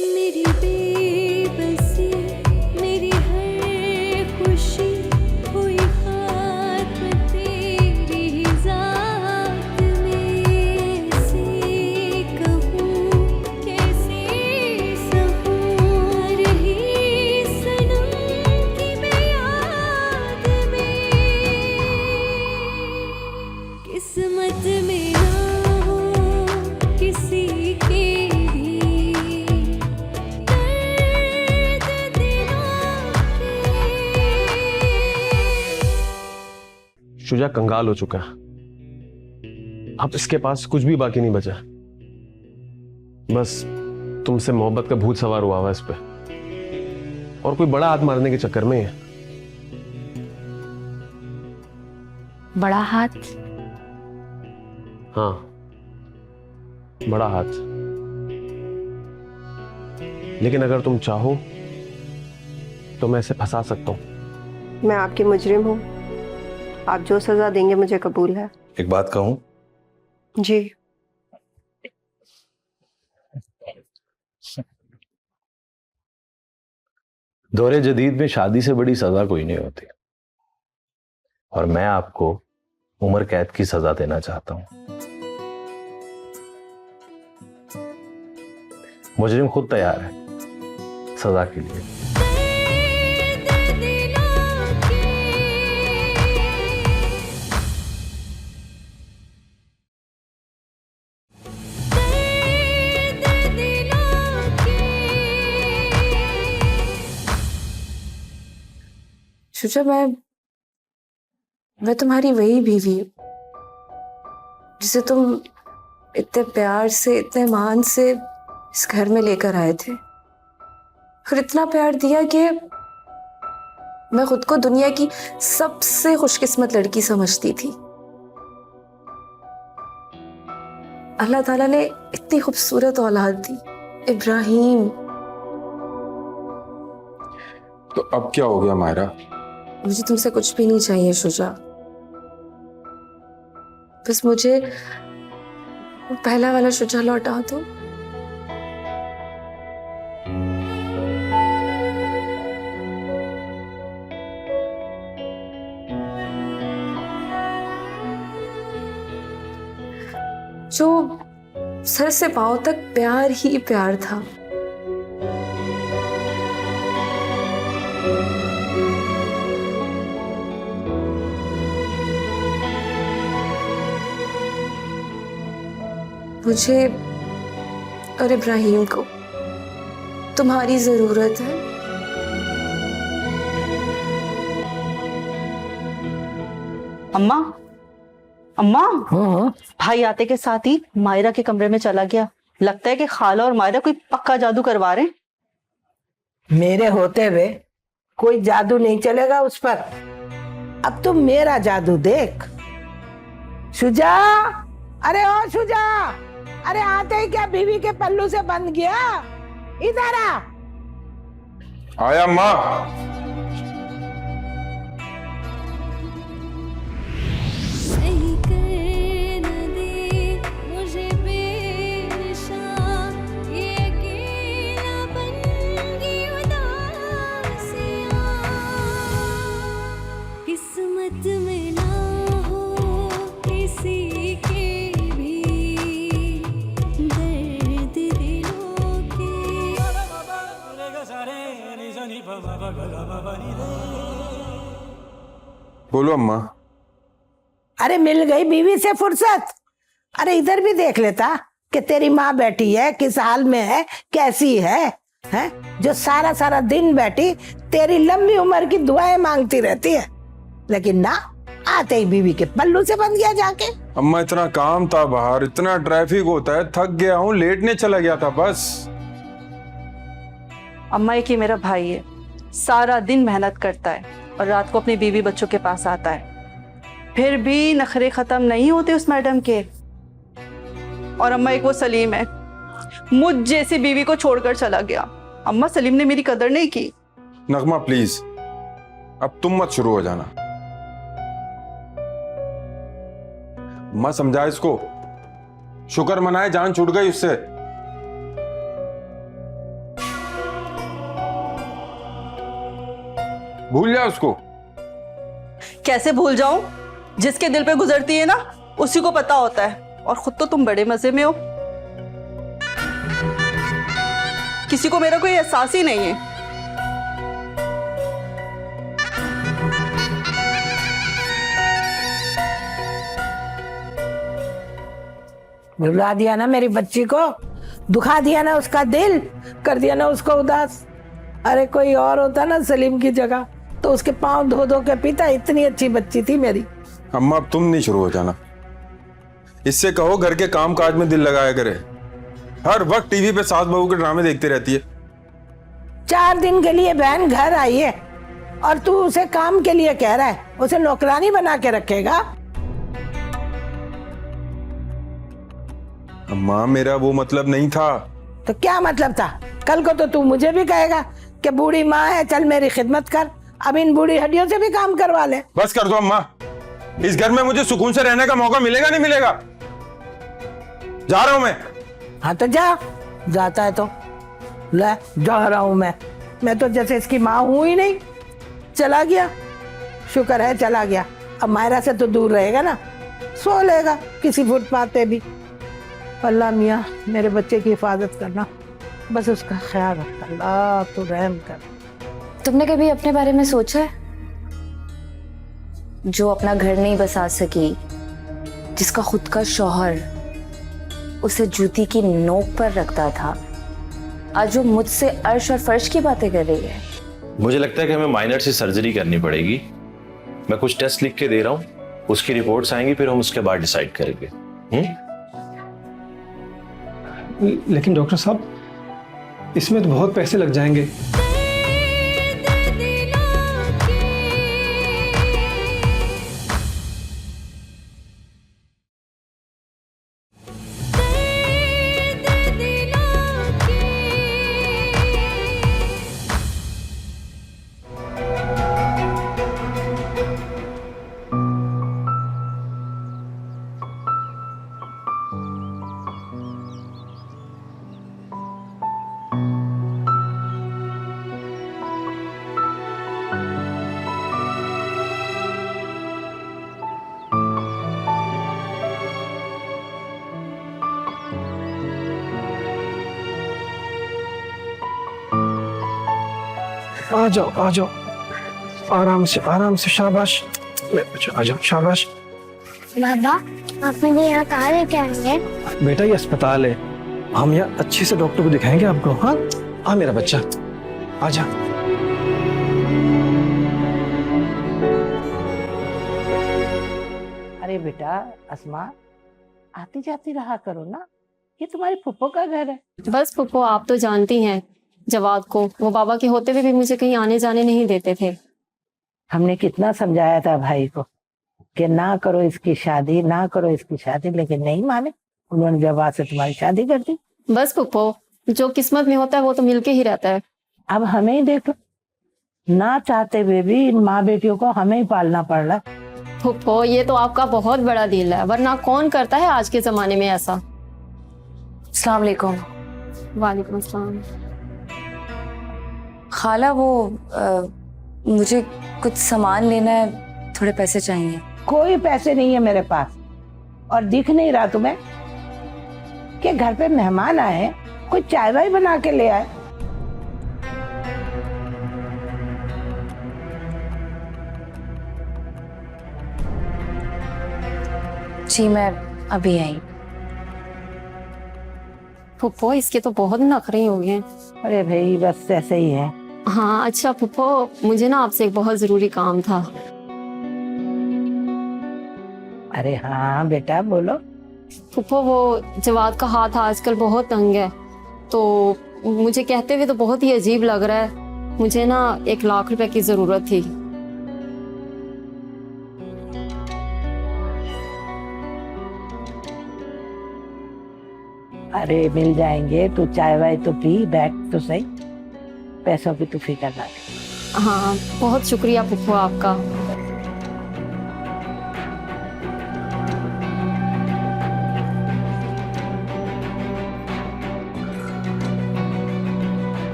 मेरी बेबसी, मेरी हर खुशी हुई खात्म तेरी ही ज़ात में। से कहूँ कैसे सहूँ रही सनम की मैं याद में। किस्मत में ना हो किसी के भी दर्द दिलों के। शुजा कंगाल हो चुका है। अब इसके पास कुछ भी बाकी नहीं बचा। बस तुमसे मोहब्बत का भूत सवार हुआ हुआ इस पे, और कोई बड़ा हाथ मारने के चक्कर में है। बड़ा हाथ? हाँ, बड़ा हाथ। लेकिन अगर तुम चाहो तो मैं इसे फंसा सकता हूं। मैं आपकी मुजरिम हूँ, आप जो सजा देंगे मुझे कबूल है। एक बात कहूं? जी। दौरे जदीद में शादी से बड़ी सजा कोई नहीं होती, और मैं आपको उम्र कैद की सजा देना चाहता हूं। मुजरिम खुद तैयार है सजा के लिए। दर्द दिलों के। दर्द दिलों के। शुजा, मैं तुम्हारी वही बीवी हूँ जिसे तुम इतने प्यार से, इतने मान से इस घर में लेकर आए थे, और इतना प्यार दिया कि मैं खुद को दुनिया की सबसे खुशकिस्मत लड़की समझती थी। अल्लाह ताला ने इतनी खूबसूरत औलाद दी, इब्राहिम। तो अब क्या हो गया मायरा? मुझे तुमसे कुछ भी नहीं चाहिए शुजा, बस मुझे वो पहला वाला शुजा लौटा दो। जो सर से पांव तक प्यार ही प्यार था। मुझे और इब्राहिम को तुम्हारी जरूरत है। अम्मा, अम्मा, भाई आते के साथ ही मायरा के कमरे में चला गया। लगता है कि खाला और मायरा कोई पक्का जादू करवा रहे हैं। मेरे होते हुए कोई जादू नहीं चलेगा उस पर। अब तुम मेरा जादू देख। शुजा, अरे ओ शुजा, अरे आते ही क्या बीवी के पल्लू से बंध गया? इधर आ। आया माँ। सही कर न दे मुझे बेनिशान, ये अकेलापन की उदासियां। किस्मत में ना हो किसी के भी दर्द दिलों के। बोलो अम्मा। अरे मिल गई बीवी से फुर्सत? अरे इधर भी देख लेता कि तेरी माँ बैठी है, किस हाल में है, कैसी है, हैं? जो सारा सारा दिन बैठी तेरी लंबी उम्र की दुआएं मांगती रहती है, लेकिन ना, आते ही बीवी के पल्लू से बंध गया जाके। अम्मा इतना काम था बाहर, इतना ट्रैफिक होता है, थक गया हूँ, लेटने चला गया था बस। अम्मा, एक ही मेरा भाई है, सारा दिन मेहनत करता है और रात को अपनी बीवी बच्चों के पास आता है, फिर भी नखरे खत्म नहीं होते उस मैडम के। और अम्मा, एक वो सलीम है, मुझ जैसी बीवी को छोड़कर चला गया। अम्मा, सलीम ने मेरी कदर नहीं की। नगमा प्लीज, अब तुम मत शुरू हो जाना। अम्मा समझा इसको, शुक्र मनाए जान छूट गई उससे। भूल जा उसको। कैसे भूल जाऊं? जिसके दिल पे गुजरती है ना उसी को पता होता है, और खुद तो तुम बड़े मजे में हो। किसी को मेरा कोई एहसास ही नहीं है। रुला दिया ना मेरी बच्ची को, दुखा दिया ना उसका दिल, कर दिया ना उसको उदास। अरे कोई और होता ना सलीम की जगह तो उसके पांव धो धो के पीता। इतनी अच्छी बच्ची थी मेरी। अम्मा अब तुम नहीं शुरू हो जाना। इससे कहो घर के काम काज में दिल लगाया करे। हर वक्त टीवी पे सास बहू के ड्रामे देखती रहती है। 4 दिन के लिए बहन घर आई है और तू उसे काम के लिए कह रहा है? उसे नौकरानी बना के रखेगा? अम्मा मेरा वो मतलब नहीं था। तो क्या मतलब था? कल को तो तू मुझे भी कहेगा कि बूढ़ी माँ है, चल मेरी खिदमत कर। अब इन बूढ़ी हड्डियों से भी काम करवा ले। बस कर दो अम्मा। इस घर में मुझे सुकून से रहने का मौका मिलेगा नहीं मिलेगा? जा रहा हूं मैं। हाँ तो जा, जाता है तो ले, जा रहा हूं मैं तो जैसे इसकी माँ हूं ही नहीं। चला गया, शुक्र है चला गया। अब मायरा से तो दूर रहेगा ना, सो लेगा किसी फुटपाथ पे भी। अल्लाह मियाँ मेरे बच्चे की हिफाजत करना, बस उसका ख्याल रख। अल्लाह तू रहम कर। तुमने कभी अपने बारे में सोचा है? जो अपना घर नहीं बसा सकी, जिसका खुद का शौहर उसे जूती की नोक पर रखता था, आज वो मुझसे अर्श और फर्श की बातें कर रही है। मुझे लगता है कि हमें माइनर सी सर्जरी करनी पड़ेगी। मैं कुछ टेस्ट लिख के दे रहा हूँ, उसकी रिपोर्ट्स आएंगी, फिर हम उसके बाद डिसाइड करेंगे। लेकिन डॉक्टर साहब, इसमें तो बहुत पैसे लग जाएंगे। आ जाओ, आराम से, शाबाश। आ जाओ, शाबाश। बाबा आप मुझे यहाँ कहाँ लेके आएंगे? बेटा ये अस्पताल है, हम यहाँ अच्छे से डॉक्टर को दिखाएंगे आपको। हाँ आ मेरा बच्चा, आ जा। अरे बेटा अस्मा, आती जाती रहा करो ना, ये तुम्हारी फुप्पो का घर है। बस फुप्पो, आप तो जानती हैं जवाद को, वो बाबा के होते हुए भी मुझे कहीं आने जाने नहीं देते थे। हमने कितना समझाया था भाई को कि ना करो इसकी शादी, ना करो इसकी शादी, लेकिन नहीं माने। उन्होंने जवाब से तुम्हारी शादी कर दी। बस फुप्पो, जो किस्मत में होता है वो तो मिलके ही रहता है। अब हमें ही देखो, ना चाहते हुए भी इन माँ बेटियों को हमें ही पालना पड़ रहा। फुप्पो ये तो आपका बहुत बड़ा दिल है, वरना कौन करता है आज के जमाने में ऐसा। अस्सलाम वालेकुम। वालेकुम अस्सलाम। खाला वो मुझे कुछ सामान लेना है, थोड़े पैसे चाहिए। कोई पैसे नहीं है मेरे पास, और दिख नहीं रहा तुम्हें कि घर पे मेहमान आए, कोई चाय वाय बना के ले आए। जी मैं अभी आई। फुप्पो इसके तो बहुत नखरे हो गए। अरे भाई बस ऐसे ही है। हाँ अच्छा फुप्पो, मुझे ना आपसे एक बहुत जरूरी काम था। अरे हाँ बेटा बोलो। फुप्पो वो जवाद का हाथ आजकल बहुत तंग है, तो मुझे कहते हुए तो बहुत ही अजीब लग रहा है। मुझे ना 1 लाख रुपए की जरूरत थी। अरे मिल जाएंगे, तू चाय वाय तो पी, बैठ तो सही, पैसों की तू फिक्र ना कर। हाँ बहुत शुक्रिया फुप्पो आपका।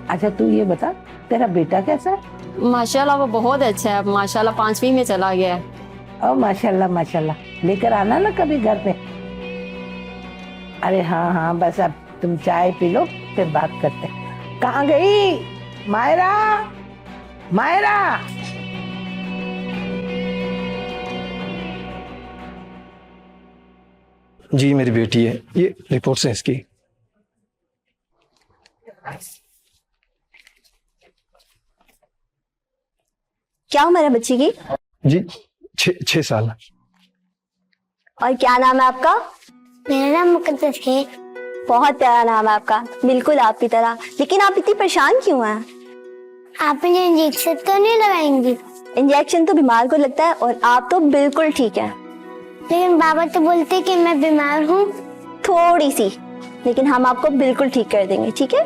अच्छा तू ये बता, तेरा बेटा कैसा है? माशाल्लाह वो बहुत अच्छा है, माशाल्लाह 5वीं में चला गया है। ओ माशाल्लाह माशाल्लाह, लेकर आना ना कभी घर पे। अरे हाँ हाँ, बस अब तुम चाय पी लो फिर बात करते हैं। कहाँ गई मायरा? मायरा, जी मेरी बेटी है, ये रिपोर्ट्स हैं इसकी। क्या उम्र है बच्ची की? जी 6 साल। और क्या नाम है आपका? मेरा नाम मुकद्दस है। बहुत प्यारा नाम है आपका, बिल्कुल आपकी तरह। लेकिन आप इतनी परेशान क्यों हैं? आप मुझे इंजेक्शन तो नहीं लगाएंगी? इंजेक्शन तो बीमार को लगता है और आप तो बिल्कुल ठीक है। लेकिन बाबा तो बोलते कि मैं बीमार हूँ। थोड़ी सी, लेकिन हम आपको बिल्कुल ठीक कर देंगे, ठीक है?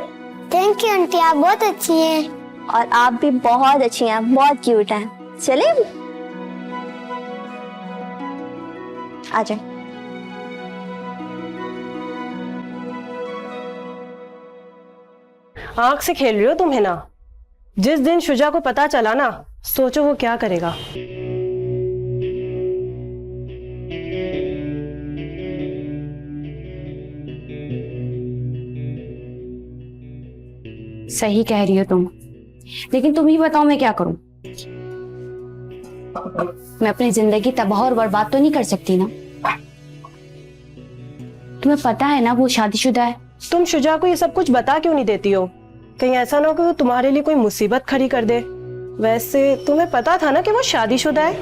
थैंक यू आंटी, आप बहुत अच्छी हैं। और आप भी बहुत अच्छी हैं, बहुत क्यूट हैं। चले आ जाए। आंख से खेल रही हो तुम, है ना? जिस दिन शुजा को पता चला ना, सोचो वो क्या करेगा। सही कह रही हो तुम, लेकिन तुम ही बताओ मैं क्या करूं? मैं अपनी जिंदगी तबाह और बर्बाद तो नहीं कर सकती ना। तुम्हें पता है ना वो शादीशुदा है। तुम शुजा को ये सब कुछ बता क्यों नहीं देती हो? कहीं ऐसा ना हो कि वो तुम्हारे लिए कोई मुसीबत खड़ी कर दे। वैसे तुम्हें पता था ना कि वो शादीशुदा है।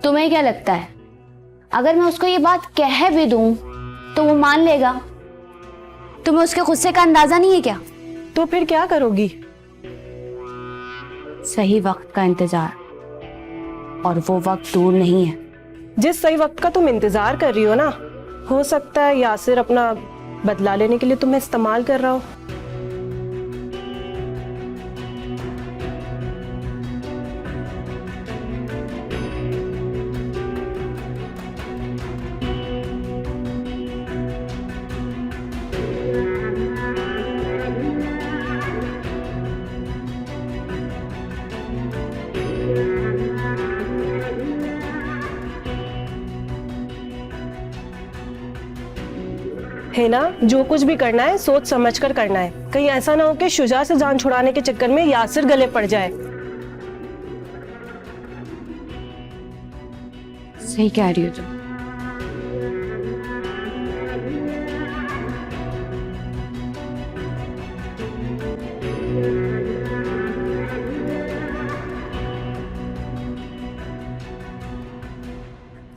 तुम्हें क्या लगता है अगर मैं उसको ये बात कह भी दूं तो वो मान लेगा? तुम्हें उसके गुस्से का अंदाजा नहीं है क्या? तो फिर क्या करोगी? सही वक्त का इंतजार, और वो वक्त दूर नहीं है। जिस सही वक्त का तुम इंतजार कर रही हो ना, हो सकता है यासिर अपना बदला लेने के लिए तुम्हें इस्तेमाल कर रहा हो। है ना, जो कुछ भी करना है सोच समझ कर करना है। कहीं ऐसा ना हो कि शुजा से जान छुड़ाने के चक्कर में यासिर गले पड़ जाए। सही कह रही हो तुम।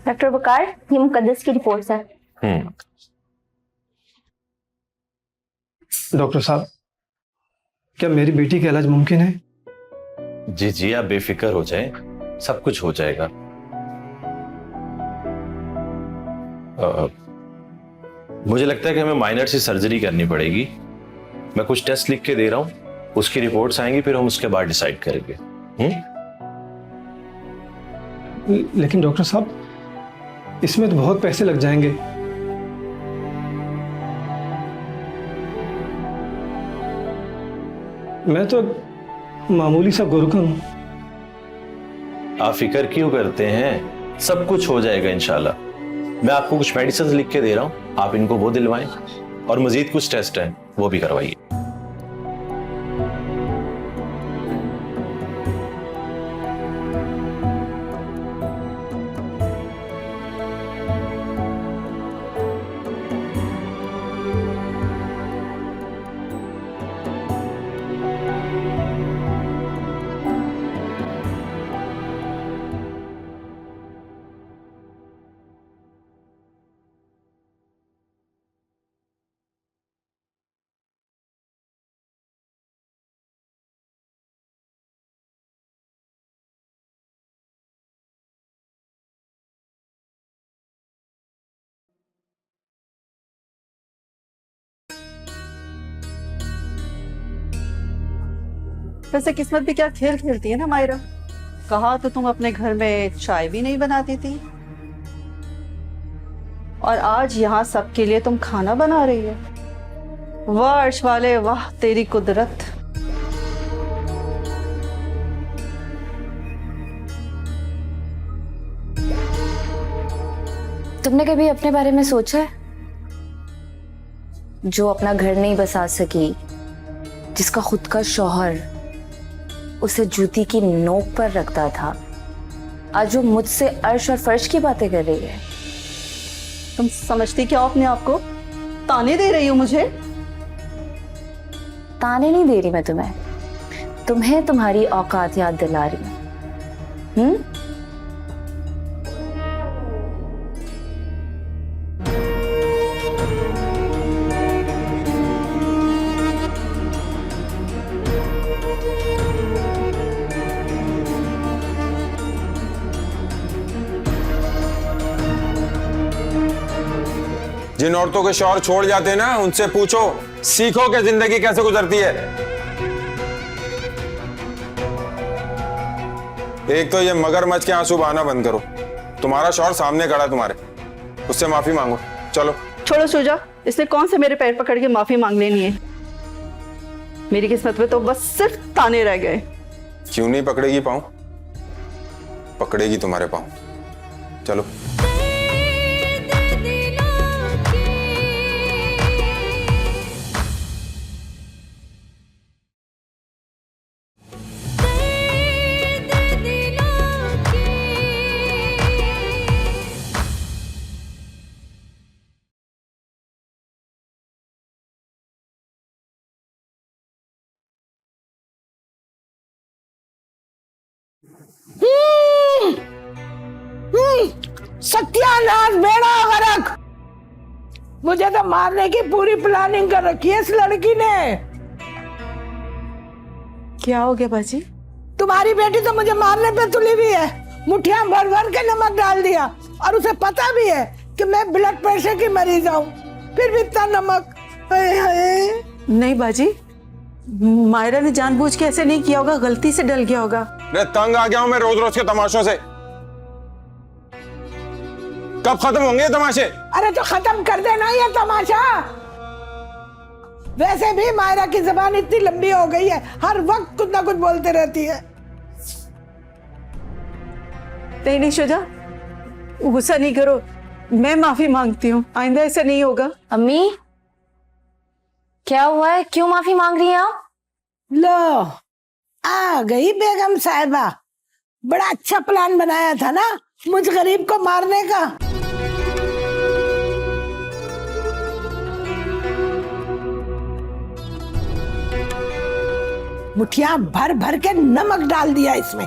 डॉक्टर वकार, ये मुकद्दस की रिपोर्ट्स है। डॉक्टर साहब, क्या मेरी बेटी का इलाज मुमकिन है? जी जी, आप बेफिक्र हो जाएं, सब कुछ हो जाएगा। मुझे लगता है कि हमें माइनर सी सर्जरी करनी पड़ेगी। मैं कुछ टेस्ट लिख के दे रहा हूं, उसकी रिपोर्ट्स आएंगी, फिर हम उसके बाद डिसाइड करेंगे। लेकिन डॉक्टर साहब, इसमें तो बहुत पैसे लग जाएंगे। मैं तो मामूली सा गुरकन हूं। आप फिक्र क्यों करते हैं? सब कुछ हो जाएगा इंशाल्लाह। मैं आपको कुछ मेडिसिन लिख के दे रहा हूं, आप इनको वो दिलवाएं और मजीद कुछ टेस्ट हैं वो भी करवाइए। वैसे किस्मत भी क्या खेल खेलती है ना मायरा। कहा तो तुम अपने घर में चाय भी नहीं बनाती थी, और आज यहाँ सबके लिए तुम खाना बना रही है। वाह अर्श वाले वाह, तेरी कुदरत। तुमने कभी अपने बारे में सोचा है? जो अपना घर नहीं बसा सकी, जिसका खुद का शौहर उसे जूती की नोक पर रखता था, आज वो मुझसे अर्श और फर्श की बातें कर रही है। तुम समझती क्या हो अपने आप को? ताने दे रही हो मुझे? ताने नहीं दे रही मैं तुम्हें, तुम्हें तुम्हारी औकात याद दिला रही हूं। जिन औरतों के शौहर छोड़ जाते हैं ना, उनसे पूछो, सीखो कि जिंदगी कैसे गुजरती है। एक तो ये मगरमच्छ के आंसू बहाना बंद करो। तुम्हारा शौहर सामने खड़ा तुम्हारे, उससे माफी मांगो। चलो छोड़ो सुजा, इसने कौन से मेरे पैर पकड़ के माफी मांग लेनी है? मेरी किस्मत में तो बस सिर्फ ताने रह गए। क्यों नहीं पकड़ेगी पाँव? पकड़ेगी तुम्हारे पाँव। चलो। सत्यानाश, बेड़ा गर्क। मुझे तो मारने की पूरी प्लानिंग कर रखी है इस लड़की ने। क्या हो गया बाजी? तुम्हारी बेटी तो मुझे मारने पे तुली हुई है। मुठियां भर भर के नमक डाल दिया, और उसे पता भी है कि मैं ब्लड प्रेशर की मरीज हूँ, फिर भी इतना नमक। हाय हाय। नहीं बाजी, मायरा ने जानबूझ के ऐसे नहीं किया होगा, गलती से डल गया होगा। मैं तंग आ गया हूं मैं रोज रोज के तमाशों से। कब खत्म होंगे ये तमाशे? अरे तो खत्म कर देना ये तमाशा। वैसे भी मायरा की जबान इतनी लंबी हो गई है, हर वक्त कुछ ना कुछ बोलते रहती है। नहीं शुजा, गुस्सा नहीं करो, मैं माफी मांगती हूँ, आइंदा ऐसा नहीं होगा। अम्मी क्या हुआ है, क्यों माफी मांग रही हैं आप? लो आ गई बेगम साहिबा। बड़ा अच्छा प्लान बनाया था ना मुझ गरीब को मारने का। मुठियां भर भर के नमक डाल दिया इसमें।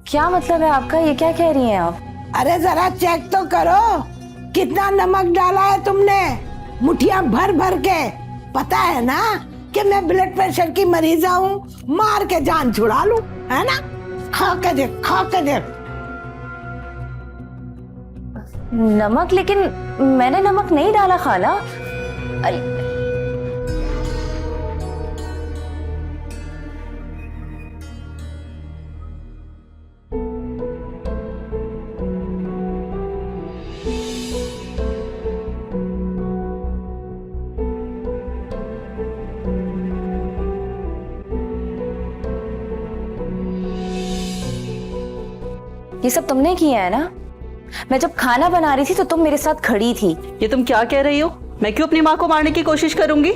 क्या मतलब है आपका, ये क्या कह रही हैं आप? अरे जरा चेक तो करो कितना नमक डाला है तुमने। मुठियां भर भर के। पता है ना कि मैं ब्लड प्रेशर की मरीज हूँ, मार के जान छुड़ा लूं, है ना? खा के देख, खा के देख। नमक? लेकिन मैंने नमक नहीं डाला खाला। अरे ये सब तुमने किया है ना? मैं जब खाना बना रही थी तो तुम मेरे साथ खड़ी थी। ये तुम क्या कह रही हो? मैं क्यों अपनी माँ को मारने की कोशिश करूंगी?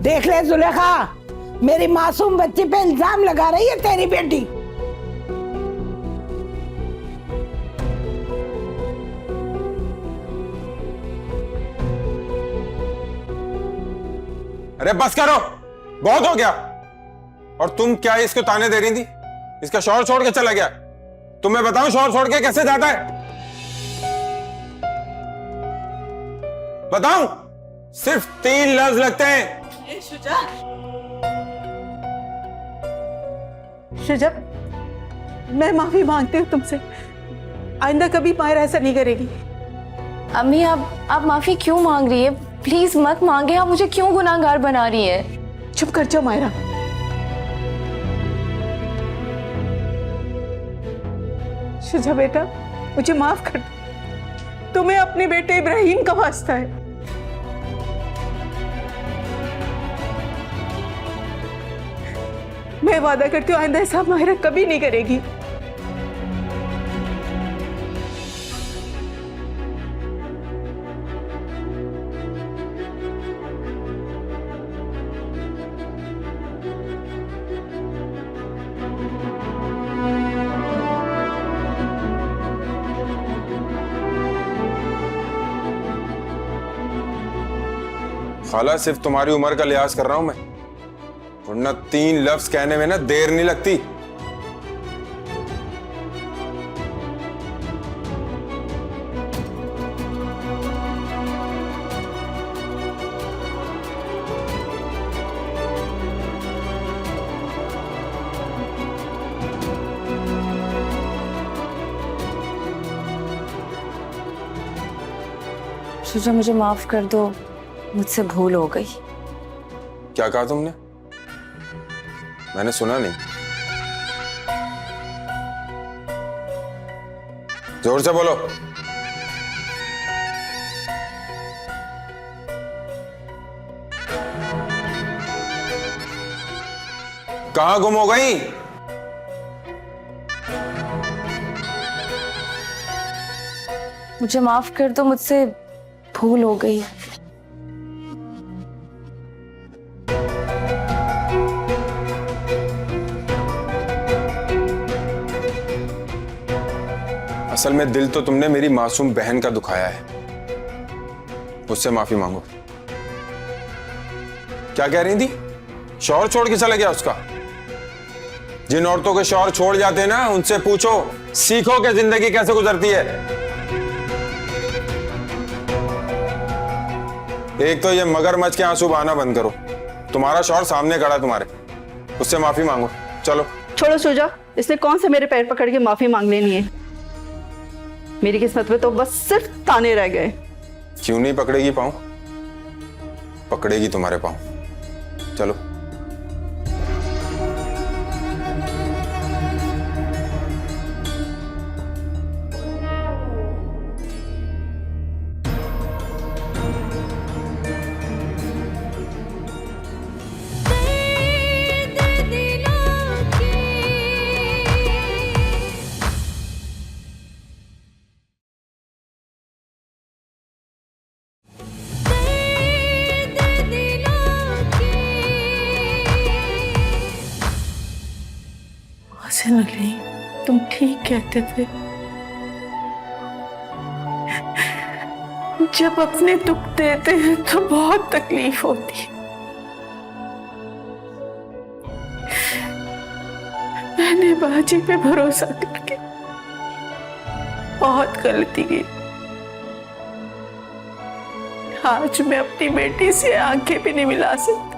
देख ले जुलेखा, मेरी मासूम बच्ची पे इल्जाम लगा रही है तेरी बेटी। अरे बस करो, बहुत हो गया। और तुम क्या इसको ताने दे रही थी? इसका शौहर छोड़ के चला गया। तुम्हें बताऊं शौहर छोड़ के कैसे जाता है? बताऊं? सिर्फ 3 लफ्ज लगते हैं। शुजा, मैं माफी मांगती हूँ तुमसे, आइंदा कभी मायरा ऐसा नहीं करेगी। अम्मी आप माफी क्यों मांग रही है? प्लीज मत मांगे, आप मुझे क्यों गुनाहगार बना रही है? चुप कर जाओ मायरा। शुजा बेटा, मुझे माफ कर दो। तुम्हें अपने बेटे इब्राहिम का वास्ता है। मैं वादा करती हूँ आइंदा ऐसा माहिरा कभी नहीं करेगी। खाला सिर्फ तुम्हारी उम्र का लिहाज कर रहा हूं मैं, वरना 3 लफ्ज कहने में ना देर नहीं लगती। शुजा, मुझे माफ कर दो, मुझसे भूल हो गई। क्या कहा तुमने? मैंने सुना नहीं। जोर से बोलो। कहां गुम हो गई? मुझे माफ कर दो, मुझसे भूल हो गई। असल में दिल तो तुमने मेरी मासूम बहन का दुखाया है, उससे माफी मांगो। क्या कह रही थी? शौहर छोड़ के चला गया उसका? जिन औरतों के शौहर छोड़ जाते हैं ना, उनसे पूछो, सीखो कि जिंदगी कैसे गुजरती है। एक तो ये मगरमच्छ के आंसू बहाना बंद करो। तुम्हारा शौहर सामने खड़ा है तुम्हारे, उससे माफी मांगो। चलो छोड़ो शुजा, इसने कौन से मेरे पैर पकड़ के माफी मांग लेनी है? मेरी किस्मत में तो बस सिर्फ ताने रह गए। क्यों नहीं पकड़ेगी पाँव? पकड़ेगी तुम्हारे पाँव। चलो। नली, तुम ठीक कहते थे। जब अपने दुख देते हैं तो बहुत तकलीफ होती है। मैंने बाजी पे भरोसा करके बहुत गलती की। आज मैं अपनी बेटी से आंखें भी नहीं मिला सकती।